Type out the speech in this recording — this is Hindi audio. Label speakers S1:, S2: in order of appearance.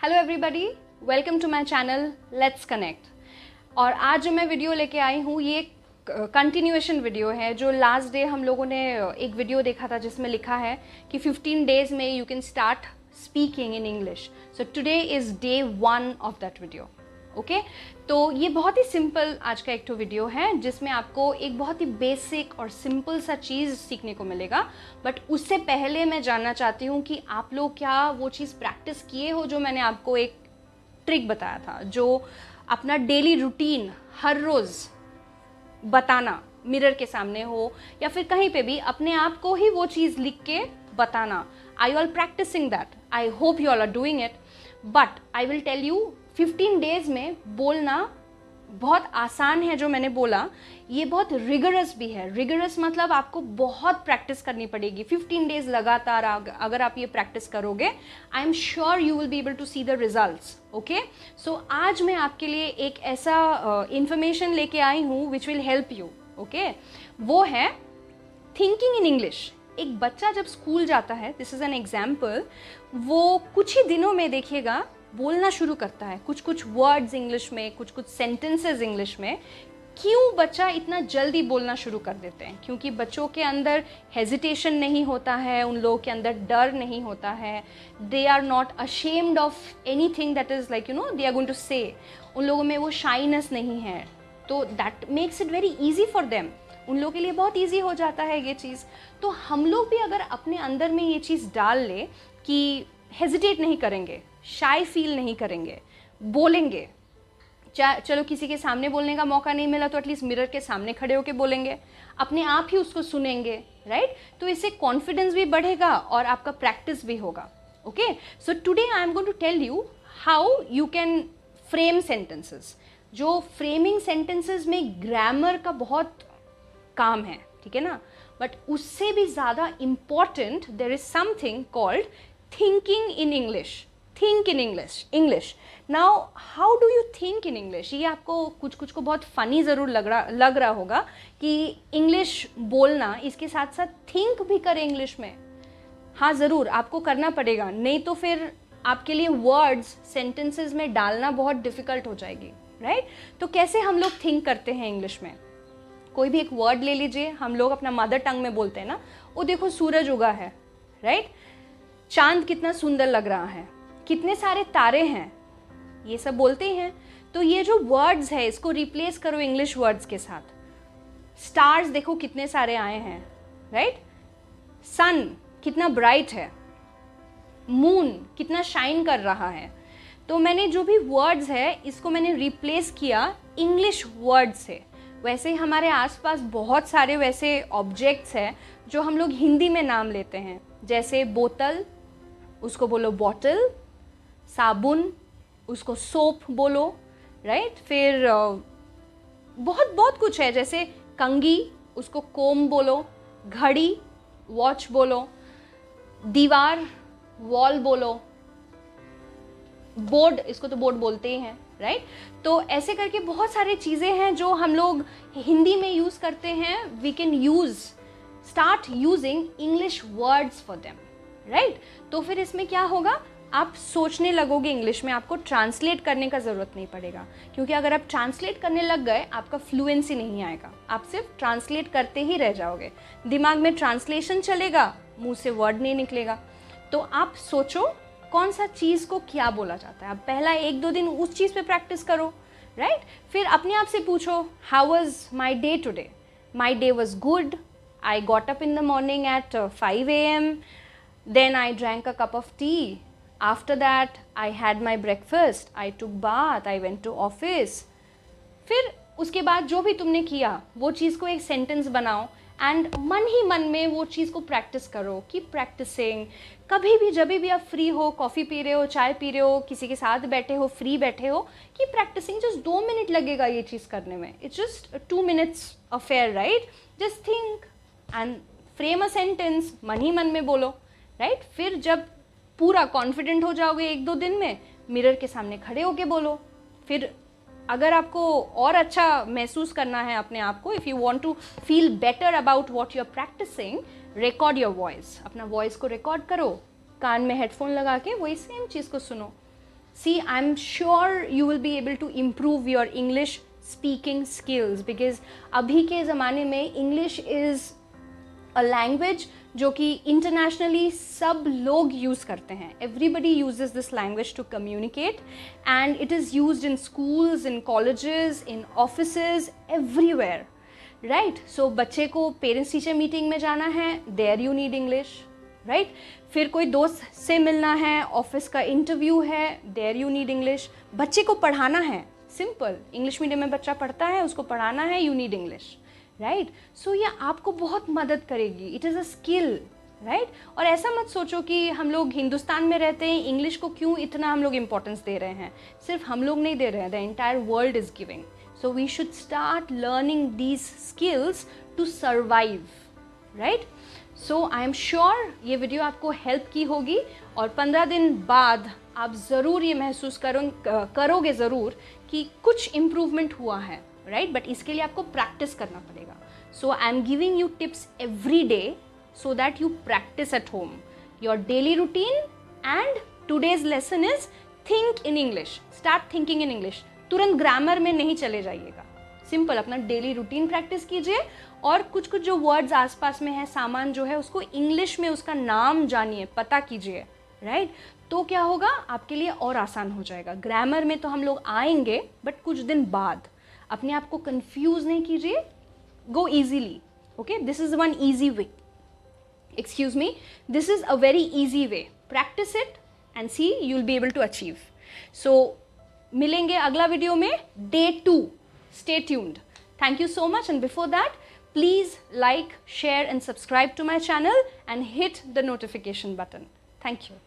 S1: Hello everybody, welcome to my channel let's connect. और आज जो मैं वीडियो लेके आई हूँ ये कंटिन्यूएशन वीडियो है। जो लास्ट डे हम लोगों ने एक वीडियो देखा था जिसमें लिखा है कि 15 डेज में you can start speaking in English. So today is day 1 of that video. Okay, तो ये बहुत ही सिंपल आज का एक तो वीडियो है जिसमें आपको एक बहुत ही बेसिक और सिंपल सा चीज़ सीखने को मिलेगा। बट उससे पहले मैं जानना चाहती हूँ कि आप लोग क्या वो चीज़ प्रैक्टिस किए हो जो मैंने आपको एक ट्रिक बताया था, जो अपना डेली रूटीन हर रोज़ बताना, मिरर के सामने हो या फिर कहीं पे भी अपने आप को ही वो चीज़ लिख के बताना। I all practising that, I hope you all are doing it. But I will tell you 15 days में बोलना बहुत आसान है। जो मैंने बोला ये बहुत रिगरस भी है। रिगरस मतलब आपको बहुत प्रैक्टिस करनी पड़ेगी 15 डेज लगातार। अगर आप ये प्रैक्टिस करोगे I am sure you will be able to see the results. Okay, so आज मैं आपके लिए एक ऐसा इंफॉर्मेशन लेके आई हूँ which will help you. Okay, वो है थिंकिंग इन इंग्लिश। एक बच्चा जब स्कूल जाता है, दिस इज़ एन एग्जाम्पल, वो कुछ ही दिनों में देखिएगा बोलना शुरू करता है, कुछ कुछ वर्ड्स इंग्लिश में, कुछ कुछ सेंटेंसेस इंग्लिश में। क्यों बच्चा इतना जल्दी बोलना शुरू कर देते हैं? क्योंकि बच्चों के अंदर हेजिटेशन नहीं होता है, उन लोगों के अंदर डर नहीं होता है। They are not ashamed of anything that is like they are going to say. उन लोगों में वो शाइनेस नहीं है, तो that makes it very easy for them. उन लोगों के लिए बहुत ईजी हो जाता है ये चीज़। तो हम लोग भी अगर अपने अंदर में ये चीज़ डाल ले कि हेजिटेट नहीं करेंगे, शाय फील नहीं करेंगे, बोलेंगे। चलो किसी के सामने बोलने का मौका नहीं मिला तो एटलीस्ट मिरर के सामने खड़े होकर बोलेंगे, अपने आप ही उसको सुनेंगे, राइट? तो इससे कॉन्फिडेंस भी बढ़ेगा और आपका प्रैक्टिस भी होगा। Okay, so today I am going to tell you how you can frame sentences. जो फ्रेमिंग सेंटेंसेस में ग्रामर का बहुत काम है, ठीक है ना, बट उससे भी ज़्यादा important there is something called thinking in English. Think in English. Now how do you think in English? ये आपको कुछ कुछ को बहुत फ़नी ज़रूर लग रहा होगा कि इंग्लिश बोलना इसके साथ साथ थिंक भी करें इंग्लिश में। हाँ, ज़रूर आपको करना पड़ेगा, नहीं तो फिर आपके लिए वर्ड्स सेंटेंसेस में डालना बहुत डिफ़िकल्ट हो जाएगी, राइट? तो कैसे हम लोग थिंक करते हैं इंग्लिश में? कोई भी एक वर्ड ले लीजिए, हम लोग अपना मदर टंग में बोलते हैं ना, वो देखो सूरज उगा है, राइट? चांद कितना सुंदर लग रहा है, कितने सारे तारे हैं, ये सब बोलते हैं। तो ये जो वर्ड्स है इसको रिप्लेस करो इंग्लिश वर्ड्स के साथ। स्टार्स देखो कितने सारे आए हैं, राइट? सन कितना ब्राइट है, मून कितना शाइन कर रहा है। तो मैंने जो भी वर्ड्स है इसको मैंने रिप्लेस किया इंग्लिश वर्ड से। वैसे ही हमारे आसपास बहुत सारे वैसे ऑब्जेक्ट्स हैं जो हम लोग हिंदी में नाम लेते हैं, जैसे बोतल, उसको बोलो बॉटल, साबुन, उसको सोप बोलो, राइट? फिर बहुत बहुत कुछ है, जैसे कंघी, उसको कोम बोलो, घड़ी, वॉच बोलो, दीवार, वॉल बोलो, बोर्ड, इसको तो बोर्ड बोलते ही हैं, राइट? तो ऐसे करके बहुत सारी चीज़ें हैं जो हम लोग हिंदी में यूज़ करते हैं। We can start using English words for them, right? तो फिर इसमें क्या होगा, आप सोचने लगोगे इंग्लिश में, आपको ट्रांसलेट करने का ज़रूरत नहीं पड़ेगा। क्योंकि अगर आप ट्रांसलेट करने लग गए आपका फ्लुएंसी नहीं आएगा, आप सिर्फ ट्रांसलेट करते ही रह जाओगे। दिमाग में ट्रांसलेशन चलेगा, मुंह से वर्ड नहीं निकलेगा। तो आप सोचो कौन सा चीज़ को क्या बोला जाता है। आप पहला 1-2 दिन उस चीज़ पे प्रैक्टिस करो, राइट? फिर अपने आप से पूछो, how was my day today? My day was good. I got up in the morning at 5 AM. Then I drank a cup of tea. After that, I had my breakfast. I took bath. I went to office. फिर उसके बाद जो भी तुमने किया वो चीज़ को एक सेंटेंस बनाओ एंड मन ही मन में वो चीज़ को प्रैक्टिस करो। Keep practicing. कभी भी जब भी आप फ्री हो, कॉफ़ी पी रहे हो, चाय पी रहे हो, किसी के साथ बैठे हो, फ्री बैठे हो, कीप प्रैक्टिसिंग। जस्ट 2 मिनट लगेगा ये चीज़ करने में। It's just 2 minutes affair, right? Just think and frame a sentence, मन ही मन में बोलो, राइट? फिर जब पूरा कॉन्फिडेंट हो जाओगे 1-2 दिन में, मिरर के सामने खड़े होके बोलो। फिर अगर आपको और अच्छा महसूस करना है अपने आप को, if you want to feel better about what you are practicing, record your voice. अपना वॉइस को रिकॉर्ड करो, कान में हेडफोन लगा के वही सेम चीज़ को सुनो, See, I'm sure you will be able to improve your English speaking skills because अभी के ज़माने में English is a language जो कि इंटरनेशनली सब लोग यूज़ करते हैं. Everybody uses this language to communicate and it is used in schools, in colleges, in offices, everywhere, right. So बच्चे को पेरेंट्स टीचर मीटिंग में जाना है, there you need English, right. फिर कोई दोस्त से मिलना है, ऑफिस का इंटरव्यू है, देयर यू नीड इंग्लिश. बच्चे को पढ़ाना है, सिंपल, इंग्लिश मीडियम में बच्चा पढ़ता है, उसको पढ़ाना है, यू नीड इंग्लिश, राइट. सो ये आपको बहुत मदद करेगी. It is a skill, right. और ऐसा मत सोचो कि हम लोग हिंदुस्तान में रहते हैं, इंग्लिश को क्यों इतना हम लोग इम्पोर्टेंस दे रहे हैं. सिर्फ हम लोग नहीं दे रहे हैं, the entire world is giving. So we should start learning these skills to survive, right. So I am sure ये वीडियो आपको हेल्प की होगी और 15 दिन बाद आप ज़रूर ये महसूस करोगे ज़रूर कि कुछ इम्प्रूवमेंट हुआ है, राइट. बट इसके लिए आपको प्रैक्टिस करना पड़ेगा. So I am giving you tips every day so that you practice at home your daily routine. And today's lesson is think in English. Start thinking in English. तुरंत ग्रामर में नहीं चले जाइएगा. सिंपल अपना डेली रूटीन प्रैक्टिस कीजिए और कुछ कुछ जो वर्ड्स आसपास में है, सामान जो है, उसको इंग्लिश में उसका नाम जानिए, पता कीजिए, राइट. तो क्या होगा, आपके लिए और आसान हो जाएगा. ग्रामर में तो हम लोग आएंगे बट कुछ दिन बाद. अपने आप को कंफ्यूज नहीं कीजिए, go easily, okay. This is one easy way. Excuse me, this is a very easy way. Practice it and see you'll be able to achieve. So मिलेंगे अगला वीडियो में, day 2. Stay tuned. Thank you so much, and before that please like, share and subscribe to my channel and hit the notification button. Thank you.